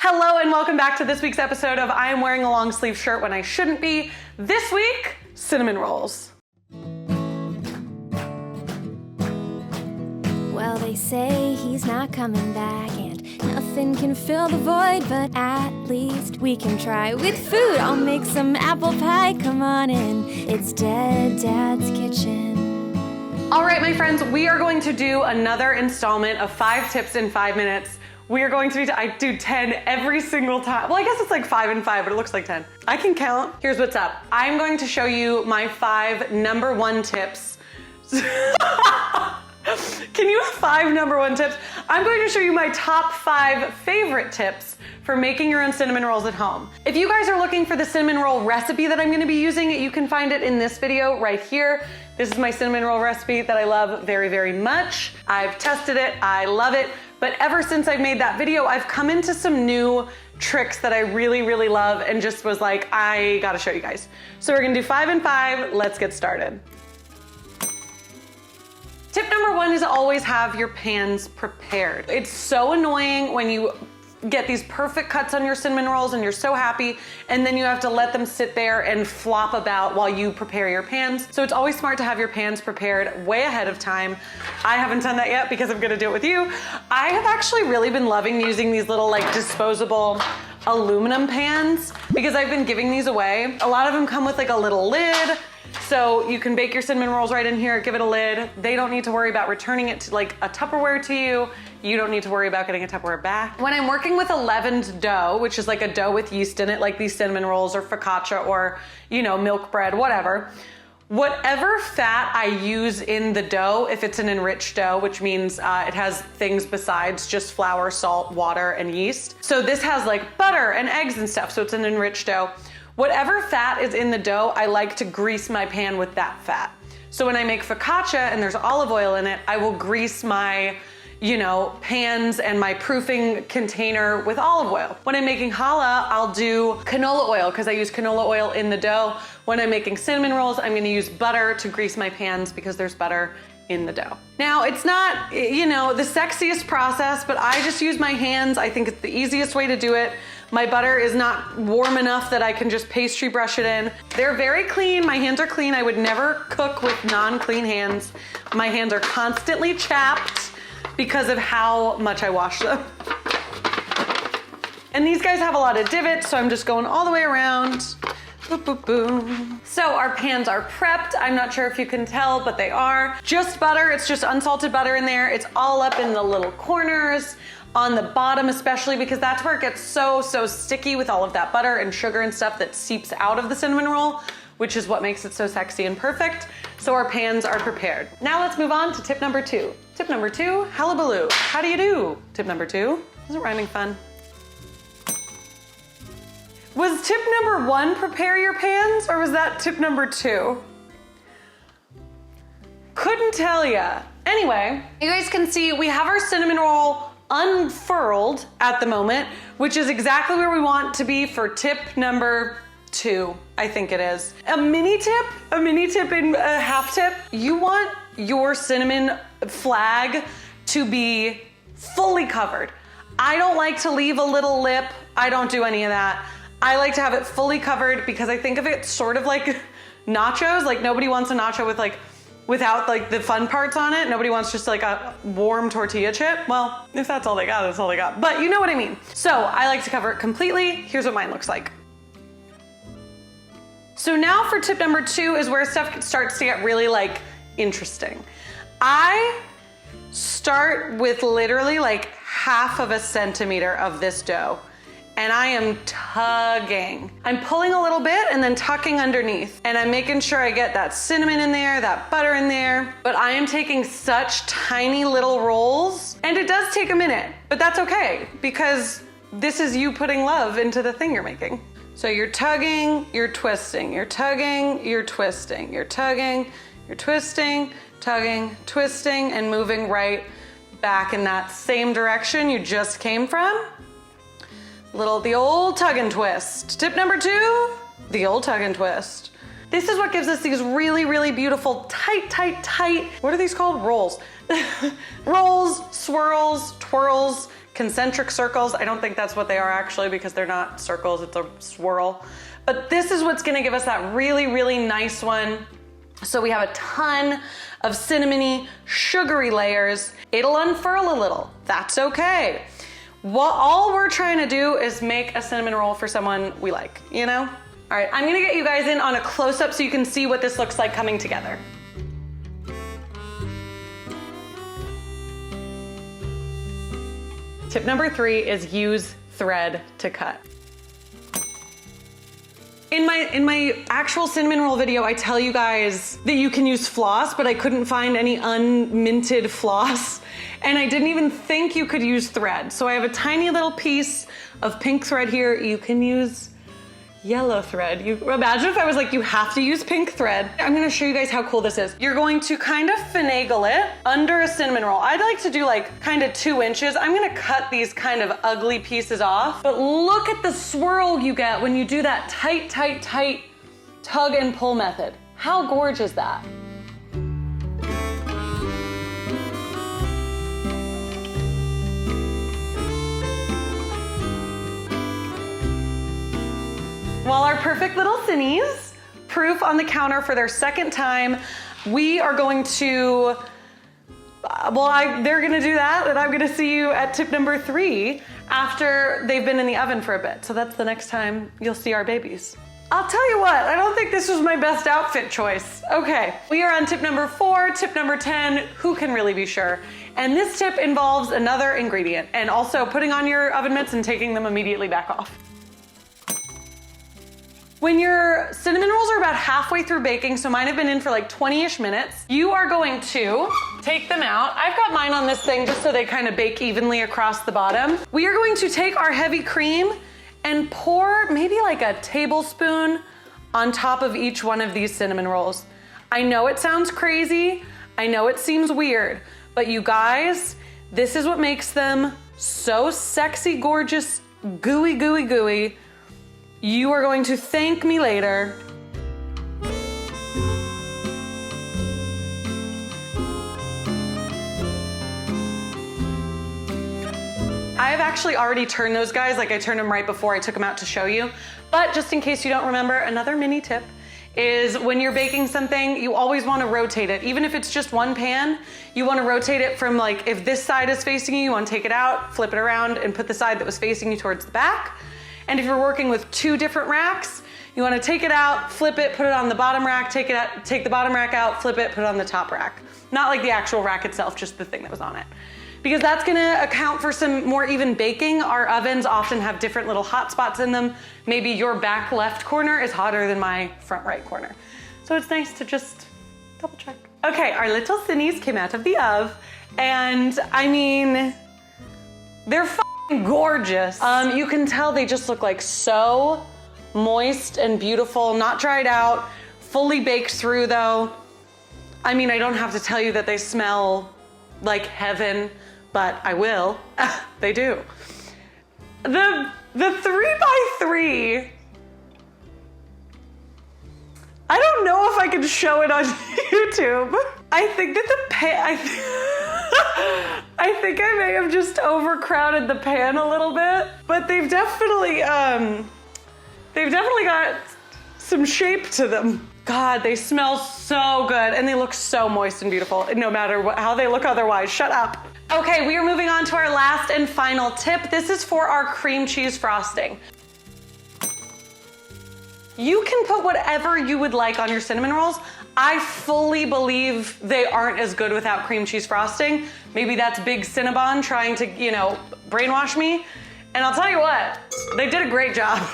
Hello and welcome back to this week's episode of I am wearing a long sleeve shirt when I shouldn't be. This week, cinnamon rolls. Well, they say he's not coming back and nothing can fill the void, but at least we can try with food. I'll make some apple pie, come on in. It's Dead Dad's Kitchen. All right, my friends, we are going to do another installment of 5 tips in 5 minutes. We are going to be, I do 10 every single time. Well, I guess it's like 5 and 5, but it looks like 10. I can count. Here's what's up. I'm going to show you my 5 number 1 tips. Can you have 5 number 1 tips? I'm going to show you my top 5 favorite tips for making your own cinnamon rolls at home. If you guys are looking for the cinnamon roll recipe that I'm gonna be using, you can find it in this video right here. This is my cinnamon roll recipe that I love very, very much. I've tested it, I love it. But ever since I've made that video, I've come into some new tricks that I really, really love and just was like, I gotta show you guys. So we're gonna do 5 and 5, let's get started. Tip number 1 is always have your pans prepared. It's so annoying when you get these perfect cuts on your cinnamon rolls and you're so happy, and then you have to let them sit there and flop about while you prepare your pans. So it's always smart to have your pans prepared way ahead of time. I haven't done that yet because I'm gonna do it with you. I have actually really been loving using these little like disposable aluminum pans because I've been giving these away. A lot of them come with like a little lid, so you can bake your cinnamon rolls right in here, give it a lid. They don't need to worry about returning it to like a Tupperware to you. You don't need to worry about getting a Tupperware back. When I'm working with a leavened dough, which is like a dough with yeast in it, like these cinnamon rolls or focaccia or, you know, milk bread, whatever fat I use in the dough, if it's an enriched dough, which means it has things besides just flour, salt, water, and yeast. So this has like butter and eggs and stuff, so it's an enriched dough. Whatever fat is in the dough, I like to grease my pan with that fat. So when I make focaccia and there's olive oil in it, I will grease my, you know, pans and my proofing container with olive oil. When I'm making challah, I'll do canola oil because I use canola oil in the dough. When I'm making cinnamon rolls, I'm gonna use butter to grease my pans because there's butter in the dough. Now, it's not, you know, the sexiest process, but I just use my hands. I think it's the easiest way to do it. My butter is not warm enough that I can just pastry brush it in. They're very clean, my hands are clean. I would never cook with non-clean hands. My hands are constantly chapped because of how much I wash them. And these guys have a lot of divots, so I'm just going all the way around. Boop, boop, boom. So our pans are prepped. I'm not sure if you can tell, but they are. Just butter, it's just unsalted butter in there. It's all up in the little corners, on the bottom especially, because that's where it gets so sticky with all of that butter and sugar and stuff that seeps out of the cinnamon roll, which is what makes it so sexy and perfect. So our pans are prepared. Now let's move on to tip number 2. Tip number 2, hullabaloo. How do you do? Tip number 2, isn't rhyming fun? Was tip number 1 prepare your pans, or was that tip number 2? Couldn't tell ya. Anyway, you guys can see we have our cinnamon roll unfurled at the moment, which is exactly where we want to be for tip number 2, I think it is. A mini tip and a half tip. You want your cinnamon flag to be fully covered. I don't like to leave a little lip. I don't do any of that. I like to have it fully covered because I think of it sort of like nachos. Like nobody wants a nacho with like, without like the fun parts on it. Nobody wants just like a warm tortilla chip. Well, if that's all they got, that's all they got. But you know what I mean. So I like to cover it completely. Here's what mine looks like. So now for tip number 2 is where stuff starts to get really like interesting. I start with literally like 1/2 centimeter of this dough. And I am tugging. I'm pulling a little bit and then tucking underneath. And I'm making sure I get that cinnamon in there, that butter in there. But I am taking such tiny little rolls. And it does take a minute, but that's okay because this is you putting love into the thing you're making. So you're tugging, you're twisting, you're tugging, you're twisting, you're tugging, you're twisting, tugging, twisting, and moving right back in that same direction you just came from. The old tug and twist. Tip number 2, the old tug and twist. This is what gives us these really, really beautiful tight, what are these called? Rolls. Rolls, swirls, twirls, concentric circles. I don't think that's what they are actually because they're not circles, it's a swirl. But this is what's gonna give us that really, really nice one. So we have a ton of cinnamony, sugary layers. It'll unfurl a little, that's okay. All we're trying to do is make a cinnamon roll for someone we like, you know? All right, I'm gonna get you guys in on a close-up so you can see what this looks like coming together. Tip number 3 is use thread to cut. In my actual cinnamon roll video, I tell you guys that you can use floss, but I couldn't find any unminted floss. And I didn't even think you could use thread. So I have a tiny little piece of pink thread here. You can use yellow thread. You imagine if I was like, you have to use pink thread. I'm gonna show you guys how cool this is. You're going to kind of finagle it under a cinnamon roll. I'd like to do like kind of 2 inches. I'm gonna cut these kind of ugly pieces off, but look at the swirl you get when you do that tight, tight, tight tug and pull method. How gorgeous is that? While our perfect little cinnies proof on the counter for their second time, we are going to, they're gonna do that, and I'm gonna see you at tip number 3 after they've been in the oven for a bit. So that's the next time you'll see our babies. I'll tell you what, I don't think this was my best outfit choice. Okay, we are on tip number 4, tip number 10, who can really be sure? And this tip involves another ingredient, and also putting on your oven mitts and taking them immediately back off. When your cinnamon rolls are about halfway through baking, so mine have been in for like 20-ish minutes, you are going to take them out. I've got mine on this thing just so they kind of bake evenly across the bottom. We are going to take our heavy cream and pour maybe like a tablespoon on top of each one of these cinnamon rolls. I know it sounds crazy, I know it seems weird, but you guys, this is what makes them so sexy, gorgeous, gooey, gooey, gooey. You are going to thank me later. I've actually already turned those guys, like I turned them right before I took them out to show you. But just in case you don't remember, another mini tip is when you're baking something, you always want to rotate it. Even if it's just one pan, you want to rotate it from like, if this side is facing you, you want to take it out, flip it around and put the side that was facing you towards the back. And if you're working with 2 different racks, you want to take it out, flip it, put it on the bottom rack, take the bottom rack out, flip it, put it on the top rack. Not like the actual rack itself, just the thing that was on it. Because that's gonna account for some more even baking. Our ovens often have different little hot spots in them. Maybe your back left corner is hotter than my front right corner. So it's nice to just double check. Okay, our little cinnies came out of the oven, and I mean, they're gorgeous. You can tell they just look like so moist and beautiful, not dried out, fully baked through though. I mean, I don't have to tell you that they smell like heaven, but I will. They do. The 3x3, I don't know if I can show it on YouTube. I think that the pan, I think I may have just overcrowded the pan a little bit, but they've definitely got some shape to them. God, they smell so good and they look so moist and beautiful, no matter how they look otherwise. Shut up. Okay, we are moving on to our last and final tip. This is for our cream cheese frosting. You can put whatever you would like on your cinnamon rolls. I fully believe they aren't as good without cream cheese frosting. Maybe that's Big Cinnabon trying to, you know, brainwash me. And I'll tell you what, they did a great job.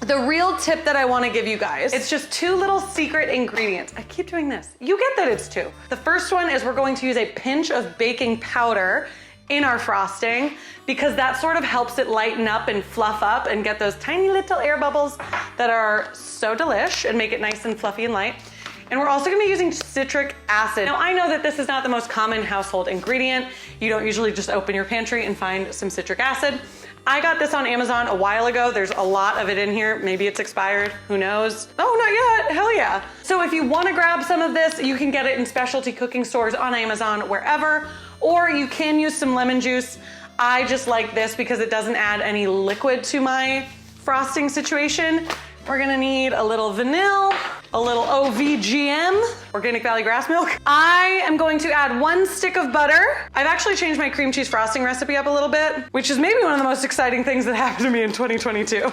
The real tip that I wanna give you guys, it's just 2 little secret ingredients. I keep doing this. You get that it's 2. The first one is we're going to use a pinch of baking powder in our frosting because that sort of helps it lighten up and fluff up and get those tiny little air bubbles that are so delish and make it nice and fluffy and light. And we're also gonna be using citric acid. Now I know that this is not the most common household ingredient. You don't usually just open your pantry and find some citric acid. I got this on Amazon a while ago. There's a lot of it in here. Maybe it's expired, who knows? Oh, not yet, hell yeah. So if you wanna grab some of this, you can get it in specialty cooking stores on Amazon, wherever, or you can use some lemon juice. I just like this because it doesn't add any liquid to my frosting situation. We're gonna need a little vanilla, a little OVGM, organic valley grass milk. I am going to add 1 stick of butter. I've actually changed my cream cheese frosting recipe up a little bit, which is maybe one of the most exciting things that happened to me in 2022.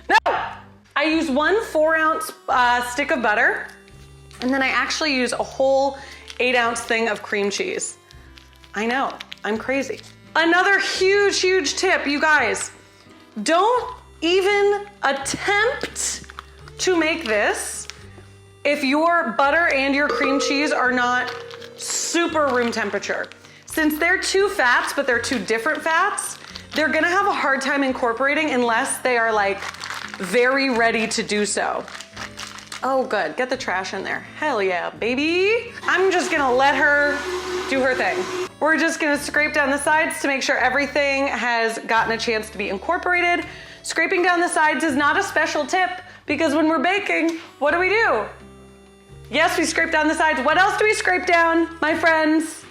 No, I use 1 4-ounce stick of butter, and then I actually use a whole 8-ounce thing of cream cheese. I know, I'm crazy. Another huge, huge tip, you guys, don't even attempt to make this if your butter and your cream cheese are not super room temperature. Since they're 2 fats, but they're 2 different fats, they're gonna have a hard time incorporating unless they are like very ready to do so. Oh good, get the trash in there. Hell yeah, baby. I'm just gonna let her do her thing. We're just gonna scrape down the sides to make sure everything has gotten a chance to be incorporated. Scraping down the sides is not a special tip because when we're baking, what do? Yes, we scrape down the sides. What else do we scrape down, my friends?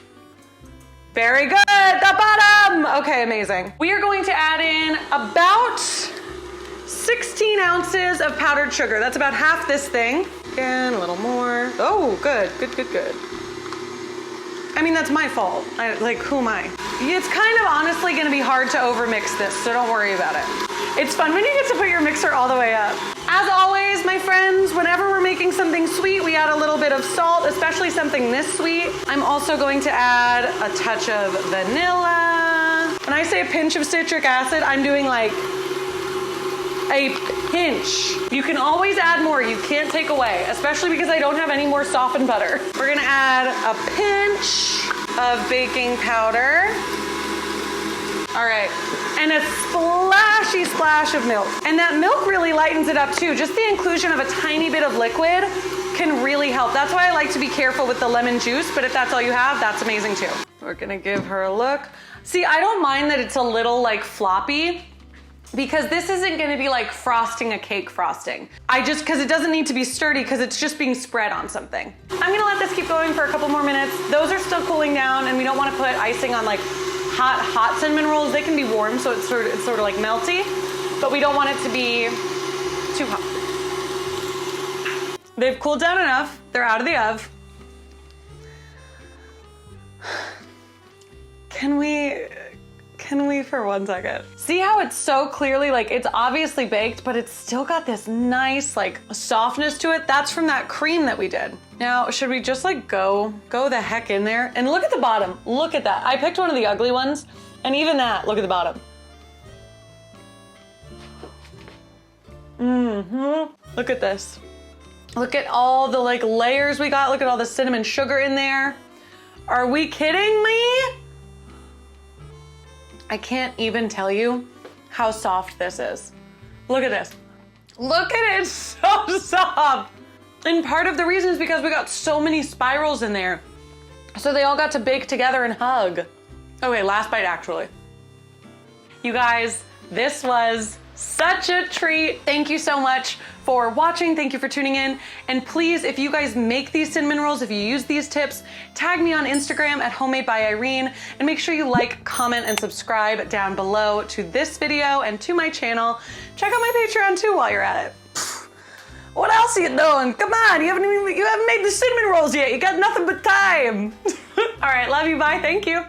Very good, the bottom. Okay, amazing. We are going to add in about 16 ounces of powdered sugar. That's about half this thing. Again, a little more. Oh, good, good, good, good. I mean, that's my fault. Who am I? It's kind of honestly gonna be hard to overmix this, so don't worry about it. It's fun when you get to put your mixer all the way up. As always, my friends, whenever we're making something sweet, we add a little bit of salt, especially something this sweet. I'm also going to add a touch of vanilla. When I say a pinch of citric acid, I'm doing like a pinch. You can always add more, you can't take away, especially because I don't have any more softened butter. We're gonna add a pinch of baking powder. All right, and a splashy splash of milk. And that milk really lightens it up too. Just the inclusion of a tiny bit of liquid can really help. That's why I like to be careful with the lemon juice, but if that's all you have, that's amazing too. We're gonna give her a look. See, I don't mind that it's a little like floppy, because this isn't gonna be like frosting a cake frosting. Because it doesn't need to be sturdy because it's just being spread on something. I'm gonna let this keep going for a couple more minutes. Those are still cooling down and we don't wanna put icing on like hot cinnamon rolls. They can be warm, so it's sort of like melty, but we don't want it to be too hot. They've cooled down enough. They're out of the oven. Can we for 1 second? See how it's so clearly, like it's obviously baked, but it's still got this nice like softness to it. That's from that cream that we did. Now, should we just like go the heck in there? And look at the bottom, look at that. I picked one of the ugly ones, and even that, look at the bottom. Look at this. Look at all the like layers we got. Look at all the cinnamon sugar in there. Are we kidding me? I can't even tell you how soft this is. Look at this. Look at it, it's so soft. And part of the reason is because we got so many spirals in there. So they all got to bake together and hug. Okay, last bite actually. You guys, this was such a treat. Thank you so much for watching. Thank you for tuning in. And please, if you guys make these cinnamon rolls, if you use these tips, tag me on Instagram at Homemade by Irene, and make sure you like, comment, and subscribe down below to this video and to my channel. Check out my Patreon too while you're at it. What else are you doing? Come on, you haven't made the cinnamon rolls yet. You got nothing but time. All right, love you, bye, thank you.